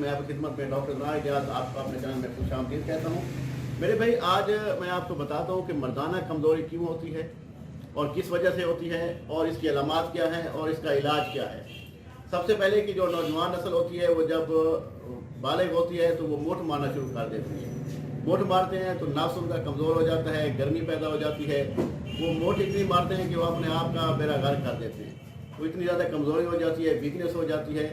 मैं आपकी खिदमत में डॉक्टर नाइक रियाज आपको अपने चैनल में खुशामदीद कहता हूँ। मेरे भाई, आज मैं आपको बताता हूँ कि मर्दाना कमज़ोरी क्यों होती है और किस वजह से होती है और इसकी अलामात क्या है और इसका इलाज क्या है। सबसे पहले कि जो नौजवान नस्ल होती है वो जब बालिग होती है तो वो मोट मारना शुरू कर देती है। मोट मारते हैं तो नफ्स उनका कमज़ोर हो जाता है, गर्मी पैदा हो जाती है। वो मोट इतनी मारते हैं कि वो अपने आप का बेड़ा गर्क कर देते हैं। वो इतनी ज़्यादा कमज़ोरी हो जाती है, वीकनेस हो जाती है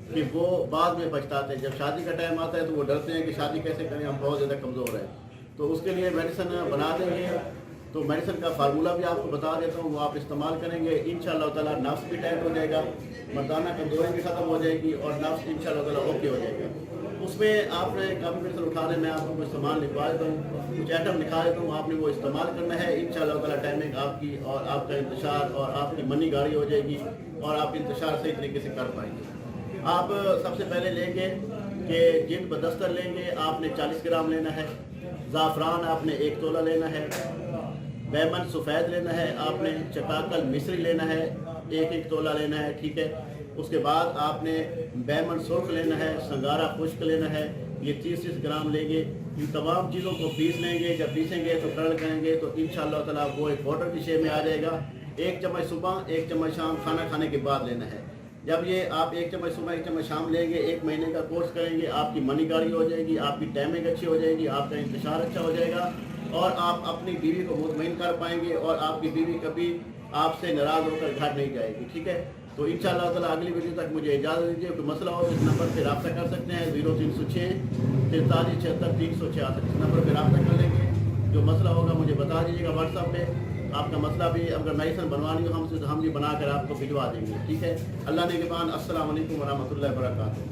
कि वो बाद में पछताते हैं। जब शादी का टाइम आता है तो वो डरते हैं कि शादी कैसे करें, हम बहुत ज़्यादा कमज़ोर हैं। तो उसके लिए मेडिसिन बना देंगे। तो मेडिसिन का फार्मूला भी आपको बता देता हूँ, वो आप इस्तेमाल करेंगे, इंशाअल्लाह ताला नफ्स भी टाइट हो जाएगा, मर्दाना कमज़ोरी भी ख़त्म हो जाएगी और नफ्स इंशाअल्लाह ताला ओके हो जाएगा। उसमें आपने काफ़ी मेडिसिन उठाने में आपको कुछ सामान लिखवा देता हूँ, कुछ आइटम लिखा देता हूँ, आपने वो इस्तेमाल करना है। इंशाअल्लाह ताला टाइमिंग आपकी और आपका इंतशार और आपकी मनी गाड़ी हो जाएगी और आप इंतशार सही तरीके से कर पाएंगे। आप सबसे पहले लेंगे कि जिंद बदस्तर लेंगे, आपने 40 ग्राम लेना है। ज़ाफ़रान आपने 1 तोला लेना है। बैमन सफ़ेद लेना है आपने। चटाकल मिस्री लेना है, 1-1 तोला लेना है, ठीक है। उसके बाद आपने बैमन सुर्ख लेना है, संगारा खुश्क लेना है, ये 30-30 ग्राम लेंगे। इन तमाम चीज़ों को पीस लेंगे। जब पीसेंगे तो कर्ल करेंगे तो इंशाअल्लाह ताला वो एक पाउडर की शेप में आ जाएगा। 1 चम्मच सुबह, 1 चम्मच शाम खाना खाने के बाद लेना है। जब ये आप 1 चम्मच सुबह 1 चम्मच शाम लेंगे, 1 महीने का कोर्स करेंगे, आपकी मनी गाड़ी हो जाएगी, आपकी टाइमिंग अच्छी हो जाएगी, आपका इंतशार अच्छा हो जाएगा और आप अपनी बीवी को मुतमईन कर पाएंगे और आपकी बीवी कभी आपसे नाराज़ होकर घर नहीं जाएगी, ठीक है। तो इंशाअल्लाह ताला अगली वीडियो तक मुझे इजाज़त दीजिए। कोई मसला हो तो इस नंबर पर रब्ता कर सकते हैं, 0306 43 76 366। इस नंबर पर रब्ता कर लेंगे। जो मसला होगा मुझे बता दीजिएगा व्हाट्सएप पे। आपका मसला भी अगर मेडिसिन बनवानी हो हमसे तो हम भी बना कर आपको भिजवा देंगे, ठीक है। अल्लाह ने के बाद अस्सलाम वालेकुम व रहमतुल्लाहि व बरकातहू।